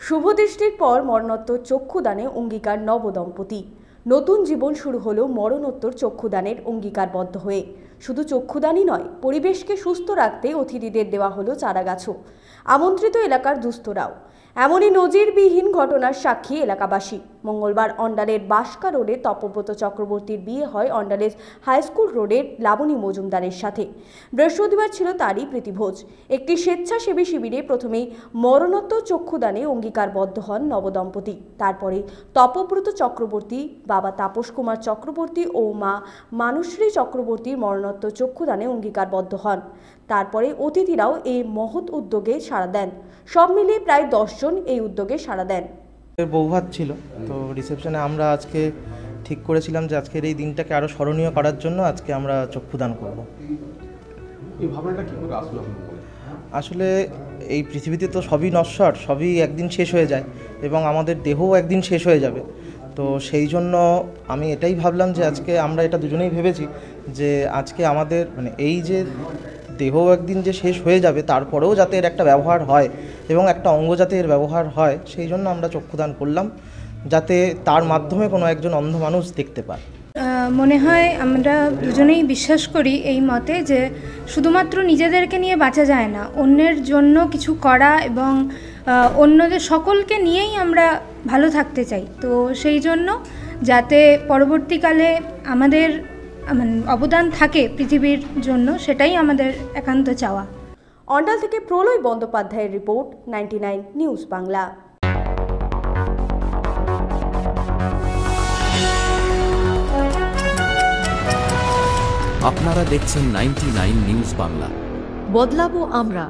শুভদৃষ্টির পর মরণোত্তর চক্ষুদানে অঙ্গীকার নবদম্পতি। নতুন জীবন শুরু হলো মরণোত্তর চক্ষুদানের অঙ্গীকারবদ্ধ হয়ে। শুধু চক্ষুদানই নয়, পরিবেশকে সুস্থ রাখতে অতিথিদের দেওয়া হলো চারাগাছও। আমন্ত্রিত এলাকার দুস্থরাও। এমনই নজিরবিহীন ঘটনার সাক্ষী এলাকাবাসী। মঙ্গলবার অন্ডালের বাসকা রোডে তপব্রত চক্রবর্তীর বিয়ে হয় অন্ডালের হাইস্কুল রোডের লাবণী মজুমদারের সাথে। বৃহস্পতিবার ছিল তারই প্রীতিভোজ। একটি স্বেচ্ছাসেবী শিবিরে প্রথমেই মরণোত্তর চক্ষুদানে অঙ্গীকারবদ্ধ হন নবদম্পতি। তারপরে তপব্রত চক্রবর্তী, বাবা তাপস কুমার চক্রবর্তী ও মা মানুশ্রী চক্রবর্তীর মরণোত্তর চক্ষুদানে অঙ্গীকারবদ্ধ হন। তারপরে অতিথিরাও এই মহৎ উদ্যোগে সাড়া দেন। সব মিলিয়ে প্রায় 10 জন এই উদ্যোগে সাড়া দেন। বৌভাত ছিল, তো রিসেপশনে আমরা আজকে ঠিক করেছিলাম যে আজকের এই দিনটাকে আরও স্মরণীয় করার জন্য আজকে আমরা চক্ষুদান করব। এই ভাবনাটা কি করে আসলো? আসলে এই পৃথিবীতে তো সবই নশ্বর, সবই একদিন শেষ হয়ে যায় এবং আমাদের দেহও একদিন শেষ হয়ে যাবে। তো সেই জন্য আমি এটাই ভাবলাম যে আজকে আমরা এটা দুজনেই ভেবেছি যে আজকে আমাদের এই যে দেহ একদিন যে শেষ হয়ে যাবে, তারপরেও যাতে এর একটা ব্যবহার হয় এবং একটা অঙ্গ যাতে এর ব্যবহার হয়, সেই জন্য আমরা চক্ষুদান করলাম, যাতে তার মাধ্যমে কোনো একজন অন্ধ মানুষ দেখতে পায়। মনে হয় আমরা দুজনেই বিশ্বাস করি এই মতে যে শুধুমাত্র নিজেদেরকে নিয়ে বাঁচা যায় না, অন্যের জন্য কিছু করা এবং অন্যদের সকলকে নিয়েই আমরা ভালো থাকতে চাই। তো সেই জন্য যাতে পরবর্তীকালে আমাদের অবদান থাকে পৃথিবীর জন্য, সেটাই আমাদের একান্ত চাওয়া। অন্ডাল থেকে প্রলয় বন্দ্যোপাধ্যায়ের রিপোর্ট, 99 নিউজ বাংলা। আপনারা দেখছেন 99 নিউজ বাংলা। বদলাবো আমরা।